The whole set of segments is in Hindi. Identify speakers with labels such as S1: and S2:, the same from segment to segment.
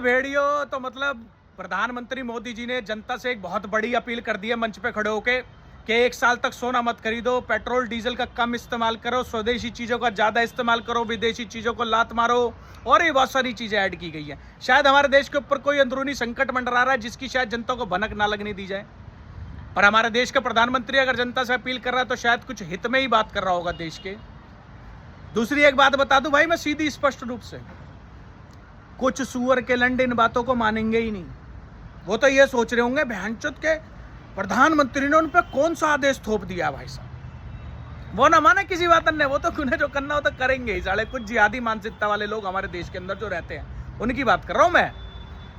S1: भेड़ियो, तो मतलब प्रधानमंत्री मोदी जी ने जनता से एक बहुत बड़ी अपील कर दी है मंच पे खड़े होके कि 1 साल तक सोना मत खरीदो, पेट्रोल डीजल का कम इस्तेमाल करो, स्वदेशी चीज़ों का ज़्यादा इस्तेमाल करो, विदेशी चीज़ों को लात मारो, और ये बहुत सारी चीज़ें ऐड की गई हैं। शायद हमारे देश के ऊपर कोई अंदरूनी संकट मंडरा रहा है जिसकी शायद जनता को भनक ना लगने दी जाए, पर हमारे देश का प्रधानमंत्री अगर जनता से अपील कर रहा है तो शायद कुछ हित में ही बात कर रहा होगा देश के। दूसरी एक बात बता दूं भाई मैं सीधी स्पष्ट रूप से, कुछ सुअर के लंडे इन बातों को मानेंगे ही नहीं। वो तो ये सोच रहे होंगे बहनचोद के प्रधानमंत्री ने उन पर कौन सा आदेश थोप दिया भाई साहब। वो ना माने किसी बात ने, वो तो उन्हें जो करना हो तो करेंगे ही। साले कुछ जिहादी मानसिकता वाले लोग हमारे देश के अंदर जो रहते हैं उनकी बात कर रहा हूं मैं।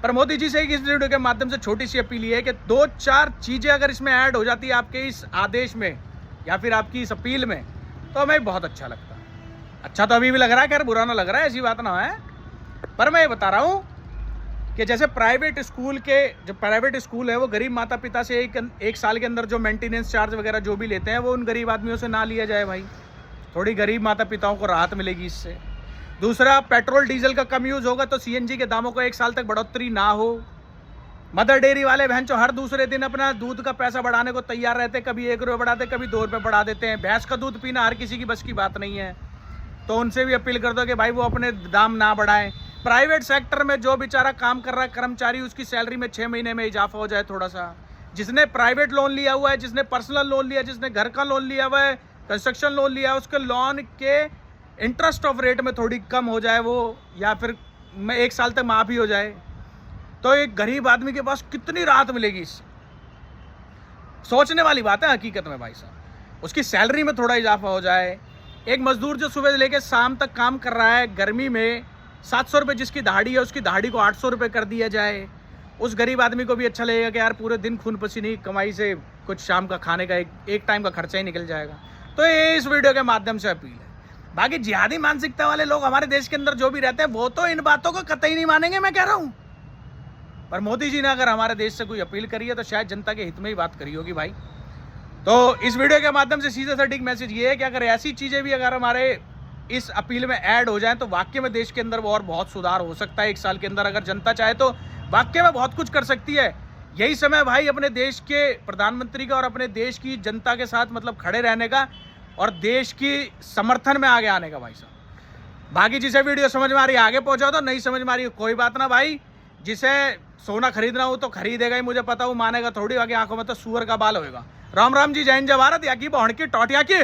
S1: पर मोदी जी से इस वीडियो के माध्यम से छोटी सी अपील है कि 2-4 चीजें अगर इसमें ऐड हो जाती है आपके इस आदेश में या फिर आपकी इस अपील में, तो हमें बहुत अच्छा लगता है। अच्छा तो अभी भी लग रहा है, खैर बुरा ना लग रहा है, ऐसी बात ना है। पर मैं ये बता रहा हूँ कि जैसे प्राइवेट स्कूल के जो प्राइवेट स्कूल है वो गरीब माता पिता से एक साल के अंदर जो मेंटेनेंस चार्ज वगैरह जो भी लेते हैं वो उन गरीब आदमियों से ना लिया जाए भाई। थोड़ी गरीब माता पिताओं को राहत मिलेगी इससे। दूसरा, पेट्रोल डीजल का कम यूज़ होगा तो सीएनजी के दामों को 1 साल तक बढ़ोतरी ना हो। मदर डेयरी वाले भैंसो हर दूसरे दिन अपना दूध का पैसा बढ़ाने को तैयार रहते, कभी 1 रुपये बढ़ाते, कभी 2 रुपये बढ़ा देते हैं। भैंस का दूध पीना हर किसी की बस की बात नहीं है, तो उनसे भी अपील कर दो कि भाई वो अपने दाम ना बढ़ाएं। प्राइवेट सेक्टर में जो बेचारा काम कर रहा है कर्मचारी, उसकी सैलरी में 6 महीने में इजाफा हो जाए थोड़ा सा। जिसने प्राइवेट लोन लिया हुआ है, जिसने पर्सनल लोन लिया, जिसने घर का लोन लिया हुआ है, कंस्ट्रक्शन लोन लिया है, उसके लोन के इंटरेस्ट ऑफ रेट में थोड़ी कम हो जाए वो, या फिर 1 साल तक माफ़ ही हो जाए, तो एक गरीब आदमी के पास कितनी राहत मिलेगी इससे। सोचने वाली बात है हकीकत में भाई साहब। उसकी सैलरी में थोड़ा इजाफा हो जाए। एक मजदूर जो सुबह से लेकर शाम तक काम कर रहा है गर्मी में, 700 रुपये जिसकी दहाड़ी है उसकी दहाड़ी को 800 रुपये कर दिया जाए। उस गरीब आदमी को भी अच्छा लगेगा कि यार पूरे दिन खून पसीने की कमाई से कुछ शाम का खाने का एक टाइम का खर्चा ही निकल जाएगा। तो ये इस वीडियो के माध्यम से अपील है। बाकी जिहादी मानसिकता वाले लोग हमारे देश के अंदर जो भी रहते हैं वो तो इन बातों को कतई नहीं मानेंगे, मैं कह रहा हूँ। पर मोदी जी ने अगर हमारे देश से कोई अपील करी है तो शायद जनता के हित में ही बात करी होगी भाई। तो इस वीडियो के माध्यम से सीधा सटीक मैसेज ये है कि अगर ऐसी चीज़ें भी अगर हमारे इस अपील में ऐड हो जाएं तो वाकई में देश के अंदर वो और बहुत सुधार हो सकता है। 1 साल के अंदर अगर जनता चाहे तो वाकई में बहुत कुछ कर सकती है। यही समय भाई अपने देश के प्रधानमंत्री का और अपने देश की जनता के साथ मतलब खड़े रहने का और देश की समर्थन में आगे आने का भाई साहब। बाकी जिसे वीडियो समझ में आ रही है आगे पहुँचाओ, तो नहीं समझ में आ रही है कोई बात ना भाई। जिसे सोना खरीदना हो तो खरीदेगा ही, मुझे पता, वो मानेगा थोड़ी, आगे आंखों में तो सूअर का बाल होएगा। राम राम जी, जय हिंद, जय भारत, या की बहन की टौटिया की।